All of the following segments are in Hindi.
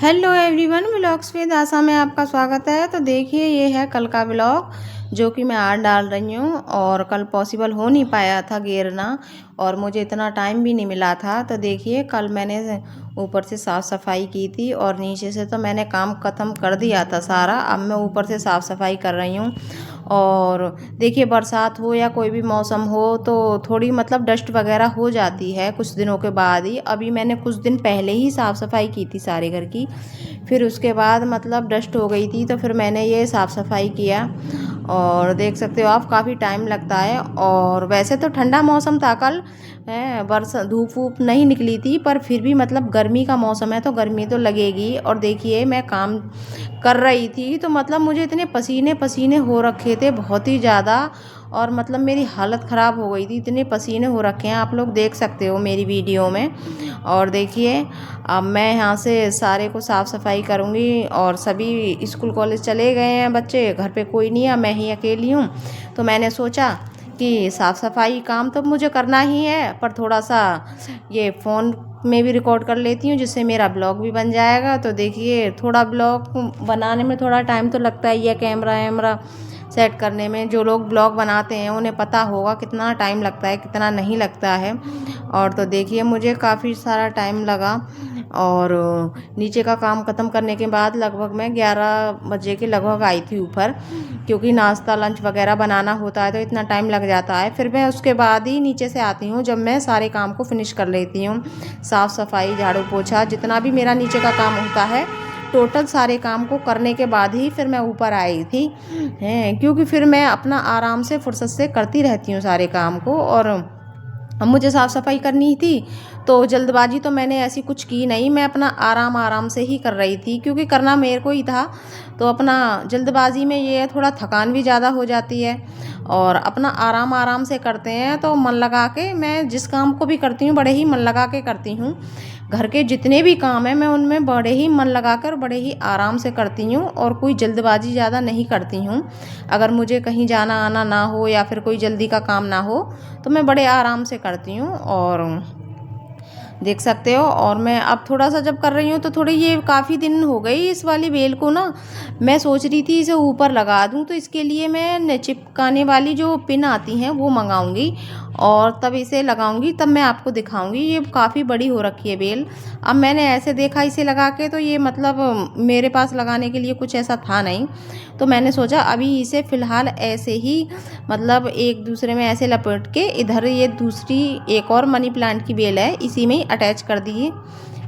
हेलो एवरीवन, व्लॉग्स विद आशा में आपका स्वागत है। तो देखिए, ये है कल का व्लॉग जो कि मैं आज डाल रही हूँ। और कल पॉसिबल हो नहीं पाया था घेरना, और मुझे इतना टाइम भी नहीं मिला था। तो देखिए, कल मैंने ऊपर से साफ़ सफाई की थी और नीचे से तो मैंने काम ख़त्म कर दिया था सारा। अब मैं ऊपर से साफ़ सफाई कर रही हूँ। और देखिए, बरसात हो या कोई भी मौसम हो तो थोड़ी मतलब डस्ट वगैरह हो जाती है कुछ दिनों के बाद ही। अभी मैंने कुछ दिन पहले ही साफ़ सफाई की थी सारे घर की, फिर उसके बाद मतलब डस्ट हो गई थी, तो फिर मैंने ये साफ़ सफाई किया। और देख सकते हो आप, काफ़ी टाइम लगता है। और वैसे तो ठंडा मौसम था कल, बरसा धूप वूप नहीं निकली थी, पर फिर भी मतलब गर्मी का मौसम है तो गर्मी तो लगेगी। और देखिए, मैं काम कर रही थी तो मतलब मुझे इतने पसीने पसीने हो रखे थे, बहुत ही ज़्यादा। और मतलब मेरी हालत ख़राब हो गई थी, इतने पसीने हो रखे हैं, आप लोग देख सकते हो मेरी वीडियो में। और देखिए, अब मैं यहाँ से सारे को साफ़ सफाई करूँगी। और सभी स्कूल कॉलेज चले गए हैं बच्चे, घर पे कोई नहीं है, मैं ही अकेली हूँ। तो मैंने सोचा कि साफ़ सफाई काम तो मुझे करना ही है, पर थोड़ा सा ये फ़ोन में भी रिकॉर्ड कर लेती हूँ, जिससे मेरा ब्लॉग भी बन जाएगा। तो देखिए, थोड़ा ब्लॉग बनाने में थोड़ा टाइम तो लगता ही है, कैमरा वैमरा सेट करने में। जो लोग ब्लॉग बनाते हैं उन्हें पता होगा कितना टाइम लगता है, कितना नहीं लगता है। और तो देखिए, मुझे काफ़ी सारा टाइम लगा। और नीचे का काम ख़त्म करने के बाद लगभग मैं 11 बजे के लगभग आई थी ऊपर, क्योंकि नाश्ता लंच वगैरह बनाना होता है तो इतना टाइम लग जाता है। फिर मैं उसके बाद ही नीचे से आती हूँ, जब मैं सारे काम को फिनिश कर लेती हूँ। साफ़ सफाई, झाड़ू पोछा, जितना भी मेरा नीचे का काम होता है, टोटल सारे काम को करने के बाद ही फिर मैं ऊपर आई थी, हैं, क्योंकि फिर मैं अपना आराम से फुर्सत से करती रहती हूँ सारे काम को। और अब मुझे साफ़ सफाई करनी थी तो जल्दबाजी तो मैंने ऐसी कुछ की नहीं, मैं अपना आराम आराम से ही कर रही थी, क्योंकि करना मेरे को ही था। तो अपना जल्दबाजी में ये थोड़ा थकान भी ज़्यादा हो जाती है। और अपना आराम आराम से करते हैं तो मन लगा के, मैं जिस काम को भी करती हूँ बड़े ही मन लगा के करती हूँ। घर के जितने भी काम हैं मैं उनमें बड़े ही मन लगा कर, बड़े ही आराम से करती हूँ, और कोई जल्दबाजी ज़्यादा नहीं करती हूँ। अगर मुझे कहीं जाना आना ना हो या फिर कोई जल्दी का काम ना हो तो मैं बड़े आराम से करती हूँ। और देख सकते हो, और मैं अब थोड़ा सा जब कर रही हूँ तो थोड़ी, ये काफ़ी दिन हो गई इस वाली बेल को ना, मैं सोच रही थी इसे ऊपर लगा दूँ। तो इसके लिए मैं चिपकाने वाली जो पिन आती हैं वो मंगाऊंगी, और तब इसे लगाऊंगी, तब मैं आपको दिखाऊंगी। ये काफ़ी बड़ी हो रखी है बेल। अब मैंने ऐसे देखा इसे लगा के, तो ये मतलब मेरे पास लगाने के लिए कुछ ऐसा था नहीं, तो मैंने सोचा अभी इसे फ़िलहाल ऐसे ही मतलब एक दूसरे में ऐसे लपेट के, इधर ये दूसरी एक और मनी प्लांट की बेल है, इसी में ही अटैच कर दी।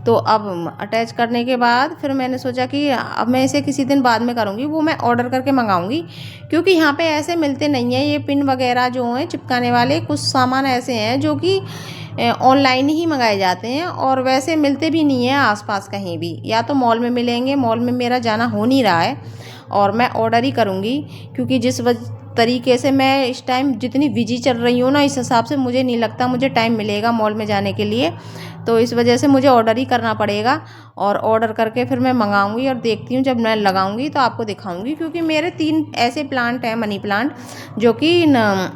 तो अब अटैच करने के बाद फिर मैंने सोचा कि अब मैं इसे किसी दिन बाद में करूँगी, वो मैं ऑर्डर करके मंगाऊँगी, क्योंकि यहाँ पे ऐसे मिलते नहीं हैं ये पिन वगैरह जो हैं चिपकाने वाले। कुछ सामान ऐसे हैं जो कि ऑनलाइन ही मंगाए जाते हैं, और वैसे मिलते भी नहीं हैं आसपास कहीं भी, या तो मॉल में मिलेंगे, मॉल में मेरा जाना हो नहीं रहा है। और मैं ऑर्डर ही करूँगी, क्योंकि जिस तरीके से मैं इस टाइम जितनी बिजी चल रही हूँ ना, इस हिसाब से मुझे नहीं लगता मुझे टाइम मिलेगा मॉल में जाने के लिए। तो इस वजह से मुझे ऑर्डर ही करना पड़ेगा, और ऑर्डर करके फिर मैं मंगाऊंगी। और देखती हूँ जब मैं लगाऊंगी तो आपको दिखाऊंगी, क्योंकि मेरे 3 ऐसे प्लांट हैं मनी प्लांट, जो कि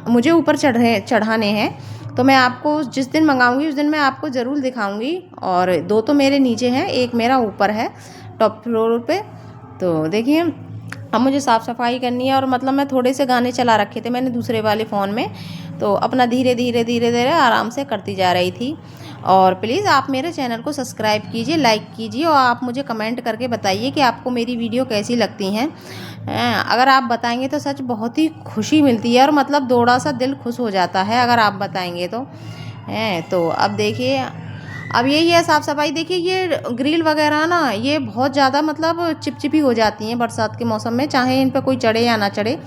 मुझे ऊपर चढ़ाने हैं। तो मैं आपको जिस दिन मंगाऊंगी उस दिन मैं आपको ज़रूर दिखाऊंगी। और 2 तो मेरे नीचे हैं, एक मेरा ऊपर है टॉप फ्लोर पे। तो देखिए, अब मुझे साफ़ सफाई करनी है, और मतलब मैं थोड़े से गाने चला रखे थे मैंने दूसरे वाले फ़ोन में, तो अपना धीरे धीरे धीरे धीरे आराम से करती जा रही थी। और प्लीज़ आप मेरे चैनल को सब्सक्राइब कीजिए, लाइक कीजिए, और आप मुझे कमेंट करके बताइए कि आपको मेरी वीडियो कैसी लगती हैं। अगर आप बताएंगे तो सच बहुत ही खुशी मिलती है, और मतलब थोड़ा सा दिल खुश हो जाता है अगर आप बताएंगे तो। हैं, तो अब देखिए, अब यही है साफ़ सफाई। देखिए, ये ग्रिल वगैरह ना, ये बहुत ज़्यादा मतलब चिपचिपी हो जाती हैं बरसात के मौसम में, चाहे इन पर कोई चढ़े या ना चढ़े,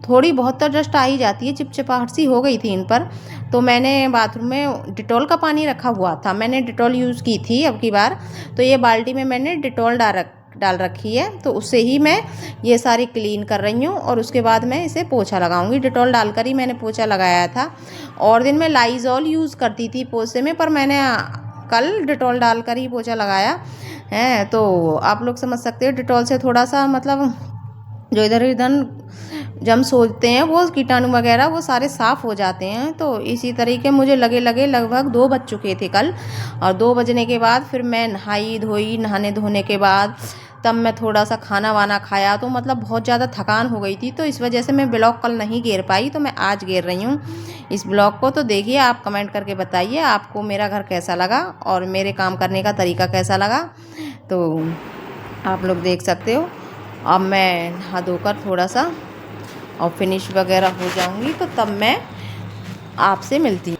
थोड़ी बहुत तो डस्ट आ ही जाती है, चिपचिपाहट सी हो गई थी इन पर। तो मैंने बाथरूम में डिटॉल का पानी रखा हुआ था, मैंने डिटॉल यूज़ की थी अब की बार। तो ये बाल्टी में मैंने डिटॉल डाल रखी है, तो उससे ही मैं ये सारी क्लीन कर रही हूँ। और उसके बाद मैं इसे पोछा लगाऊंगी, डिटॉल डालकर ही मैंने पोछा लगाया था। और दिन में लाइजॉल यूज़ करती थी पोछे में, पर मैंने कल डिटॉल डालकर ही पोछा लगाया है। तो आप लोग समझ सकते हो, डिटॉल से थोड़ा सा मतलब जो इधर उधर जब हम सोते हैं वो कीटाणु वगैरह वो सारे साफ़ हो जाते हैं। तो इसी तरीके मुझे लगे लगभग 2 बज चुके थे कल, और 2 बजने के बाद फिर मैं नहाई धोई। नहाने धोने के बाद तब मैं थोड़ा सा खाना वाना खाया, तो मतलब बहुत ज़्यादा थकान हो गई थी, तो इस वजह से मैं ब्लॉग कल नहीं घेर पाई। तो मैं आज घेर रही हूँ इस ब्लॉग को। तो देखिए, आप कमेंट करके बताइए आपको मेरा घर कैसा लगा और मेरे काम करने का तरीका कैसा लगा। तो आप लोग देख सकते हो। अब मैं नहा धोकर थोड़ा सा और फिनिश वगैरह हो जाऊंगी, तो तब मैं आपसे मिलती हूँ।